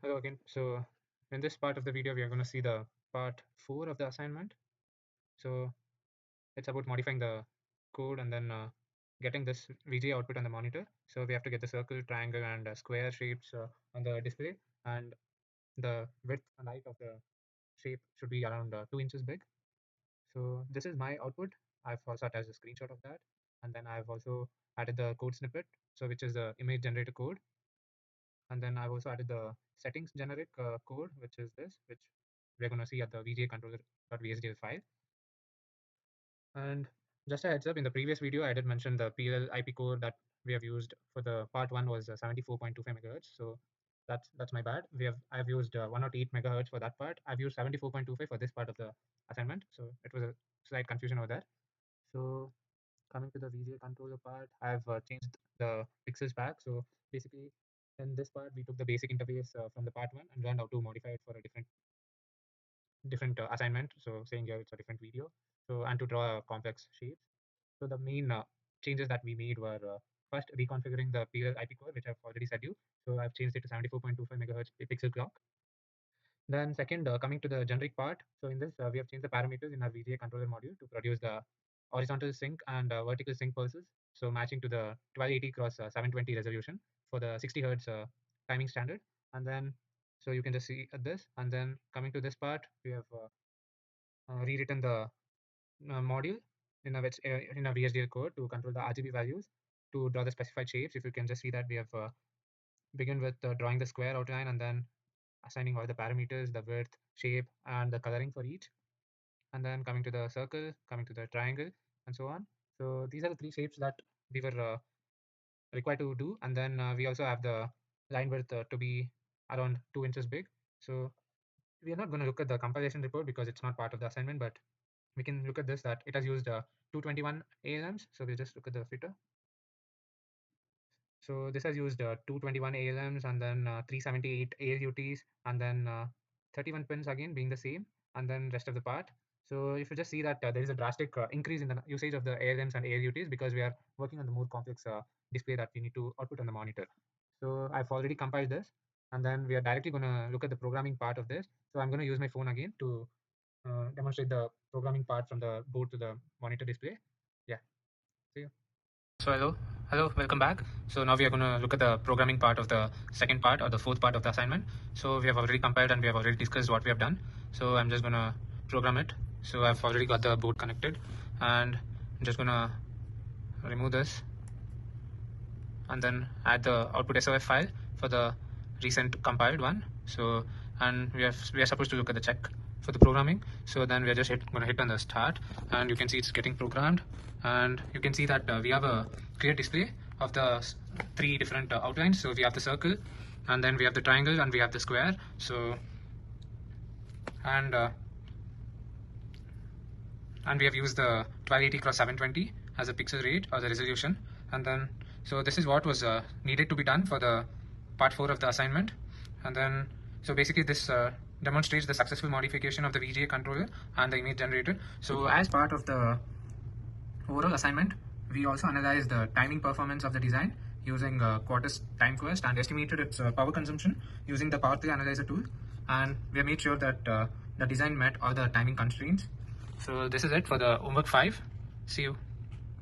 Hello again. So in this part of the video, we are going to see the part 4 of the assignment. So it's about modifying the code and then getting this VGA output on the monitor. So we have to get the circle, triangle, and square shapes on the display, and the width and height of the shape should be around 2 inches big. So this is my output. I've also attached a screenshot of that, and then I've also added the code snippet, so which is the image generator code. And then I've also added the settings generic code, which is this, which we're going to see at the VGA controller.vhdl file. And just a heads up, in the previous video, I did mention the PL IP core that we have used for the part 1 was 74.25 megahertz. So that's my bad. I've used 108 megahertz for that part. I've used 74.25 for this part of the assignment. So it was a slight confusion over there. So coming to the VGA controller part, I've changed the pixels back. So basically, in this part, we took the basic interface from the part 1 and learned how to modify it for a different assignment. So saying here it's a different video. So and to draw complex shapes. So the main changes that we made were first reconfiguring the PL IP core, which I've already said you. So I've changed it to 74.25 megahertz pixel clock. Then second, coming to the generic part. So in this, we have changed the parameters in our VGA controller module to produce the horizontal sync and vertical sync pulses. So matching to the 1280 cross 720 resolution for the 60 hertz timing standard. And then, so you can just see this. And then coming to this part, we have rewritten the module in a VHDL code to control the RGB values to draw the specified shapes. If you can just see that we have begin with drawing the square outline and then assigning all the parameters, the width, shape, and the coloring for each. And then coming to the circle, coming to the triangle, and so on. So these are the three shapes that we were required to do. And then we also have the line width to be around 2 inches big. So we are not going to look at the compilation report because it's not part of the assignment, but we can look at this that it has used 221 ALMs. So we'll just look at the fitter. So this has used 221 ALMs and then 378 ALUTs and then 31 pins again being the same, and then rest of the part. So if you just see that there is a drastic increase in the usage of the ALMs and ALUTs because we are working on the more complex display that we need to output on the monitor. So I've already compiled this, and then we are directly going to look at the programming part of this. So I'm going to use my phone again to demonstrate the programming part from the board to the monitor display. Yeah, see you. So hello, welcome back. So now we are going to look at the programming part of the second part or the fourth part of the assignment. So we have already compiled and we have already discussed what we have done. So I'm just going to program it. So I've already got the board connected, and I'm just going to remove this and then add the output SOF file for the recent compiled one. So and we are supposed to look at the check for the programming. So then we are just going to hit on the start, and you can see it's getting programmed, and you can see that we have a clear display of the three different outlines. So we have the circle, and then we have the triangle, and we have the square. So and we have used the 1280 cross 720 as a pixel rate or the resolution. And then so this is what was needed to be done for the part 4 of the assignment. And then so basically this demonstrates the successful modification of the VGA controller and the image generator. So as part of the overall assignment, we also analyzed the timing performance of the design using Quartus time quest and estimated its power consumption using the power 3 analyzer tool, and we have made sure that the design met all the timing constraints. So this is it for the homework 5. See you.